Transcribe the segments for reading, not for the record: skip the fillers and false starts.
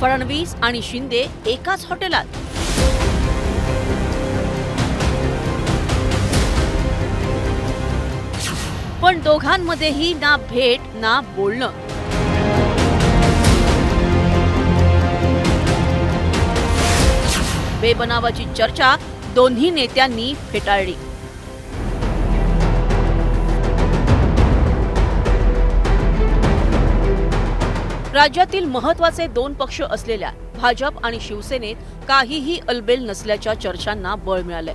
फडणवीस आणि शिंदे एकाच हॉटेलात। पण दोघांमध्येही ना भेट ना बोलणं। बेबनावाची चर्चा दोन्ही नेत्यांनी फेटाळली। राज्यातील महत्त्वाचे दोन पक्ष असलेल्या भाजप आणि शिवसेनेत काहीही अलबेल नसल्याच्या चर्चांना बळ मिळाले।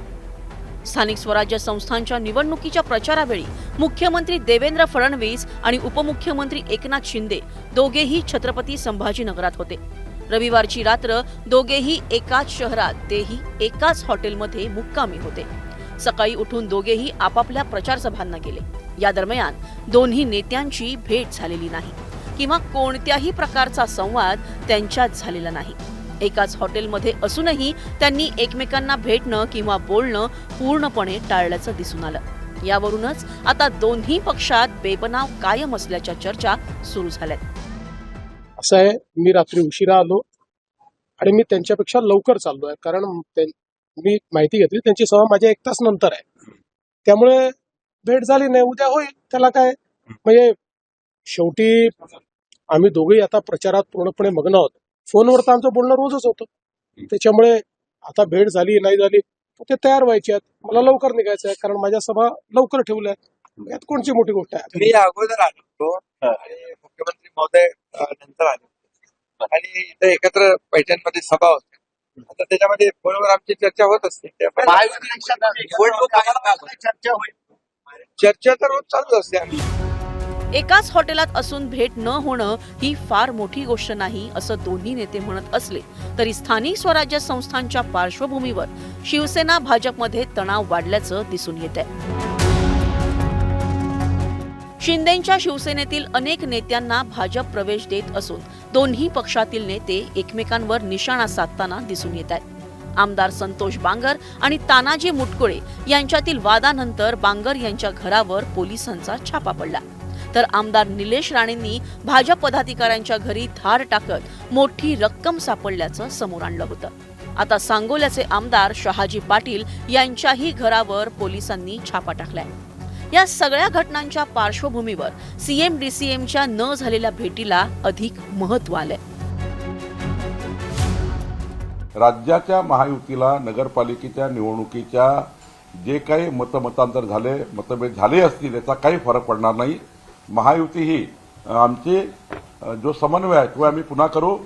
स्थानिक स्वराज्य संस्थांच्या निवडणुकीच्या प्रचारावेळी मुख्यमंत्री देवेंद्र फडणवीस आणि उपमुख्यमंत्री एकनाथ शिंदे दोघेही छत्रपती संभाजीनगरात होते। रविवारची रात्र दोघेही एकाच शहरात, तेही एकाच हॉटेलमध्ये मुक्कामी होते। सकाळी उठून दोघेही आपापल्या प्रचार सभांना गेले। या दरम्यान दोन्ही नेत्यांची भेट झालेली नाही किंवा कोणत्याही प्रकारचा संवाद त्यांच्यात झालेला नाही। एकाच हॉटेलमध्ये असूनही त्यांनी एकमेकांना भेटणं किंवा बोलणं पूर्णपणे टाळल्याचं दिसून आलं। यावरूनच आता दोन्ही पक्षात बेबनाव कायम असल्याच्या चर्चा सुरू झाल्यात। असं आहे, मी रात्री उशिरा आलो आणि मी त्यांच्यापेक्षा लवकर चाललो आहे, कारण मी माहिती घेतली त्यांची सभा माझ्या 1 तास नंतर आहे, त्यामुळे भेट झाली नाही। उद्या होईल, त्याला काय। म्हणजे शेवटी आम्ही दोघेही आता प्रचारात पूर्णपणे मग्न आहोत। फोनवर तर आमचं बोलणं रोजच होतं, त्याच्यामुळे आता भेट झाली नाही झाली ते तयार व्हायचे आहेत। मला लवकर निघायचं आहे, कारण माझ्या सभा लवकर ठेवल्या आहेत। यात कोणची मोठी गोष्ट आहे? मी अगोदर आलो आणि मुख्यमंत्री महोदय नंतर आले आणि इथे एकत्र पैठणमध्ये सभा होती। आता त्याच्यामध्ये फोनवर आमची चर्चा होत असते। चर्चा तर रोज चालू असते। आम्ही एकाच हॉटेलात असून भेट न होणं ही फार मोठी गोष्ट नाही असं दोन्ही नेते म्हणत असले तरी स्थानिक स्वराज्य संस्थांच्या पार्श्वभूमीवर शिवसेना भाजपमध्ये तणाव वाढल्याचं दिसून येत आहे। शिंदेंच्या शिवसेनेतील अनेक नेत्यांना भाजप प्रवेश देत असून दोन्ही पक्षातील नेते एकमेकांवर निशाणा साधताना दिसून येत आहेत। आमदार संतोष बांगर आणि तानाजी मुटकुळे यांच्यातील वादानंतर बांगर यांच्या घरावर पोलिसांचा छापा पडला, तर आमदार निलेश राणेंनी भाजप पदाधिकाऱ्यांच्या घरी धाड टाकत मोठी रक्कम सापडल्याचं समोर आणलं होतं। आता सांगोल्याचे आमदार शहाजी पाटील यांच्याही घरावर पोलिसांनी छापा टाकलाय। या सगळ्या घटनांच्या पार्श्वभूमीवर सीएम-डीसीएमच्या न झालेल्या भेटीला अधिक महत्त्व आलंय। राज्याच्या महायुतीला नगरपालिकेच्या निवडणुकीच्या जे काही मतमतांतर झाले, मतभेद झाले असतील, याचा काही फरक पडणार नाही। महायुती ही आमचे जो समन्वय आहे तो आम्ही पुन्हा करू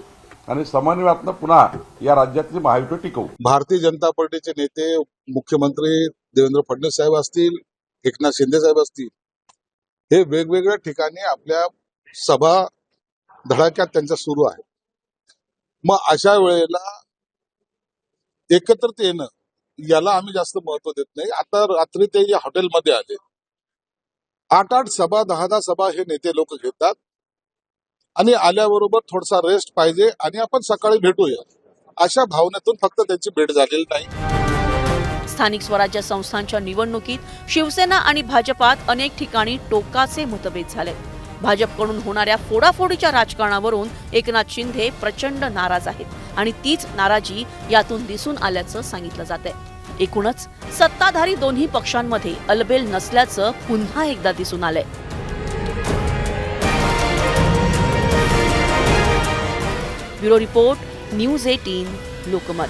आणि समन्वयातनं पुन्हा या राज्यातली महायुती टिकवू। भारतीय जनता पार्टीचे नेते मुख्यमंत्री देवेंद्र फडणवीस साहेब असतील, एकनाथ शिंदे साहेब असतील, हे वेगवेगळ्या ठिकाणी आपल्या सभा धडाक्यात त्यांच्या सुरू आहे। मग अशा वेळेला एकत्रित येणं याला आम्ही जास्त महत्व देत नाही। आता रात्री ते या हॉटेलमध्ये आले, 8-8 सभा 10-10 सभा हे नेते लोक घेतात आणि आल्याबरोबर थोडासा रेस्ट पाहिजे आणि आपण सकाळी भेटूया अशा भावनेतून फक्त त्यांची भेट झालेली नाही। स्थानिक स्वराज्य संस्थांच्या निवडणुकीत शिवसेना आणि भाजपात अनेक ठिकाणी टोकाचे मतभेद झाले। भाजपकडून होणाऱ्या फोडाफोडीच्या राजकारणावरून एकनाथ शिंदे प्रचंड नाराज आहेत आणि तीच नाराजी यातून दिसून आल्याचं सांगितलं जातंय। एकूणच सत्ताधारी दोन्ही पक्षांमध्ये अलबेल नसल्याचं पुन्हा एकदा दिसून आलंय। Bureau report, news 18 Lokmat.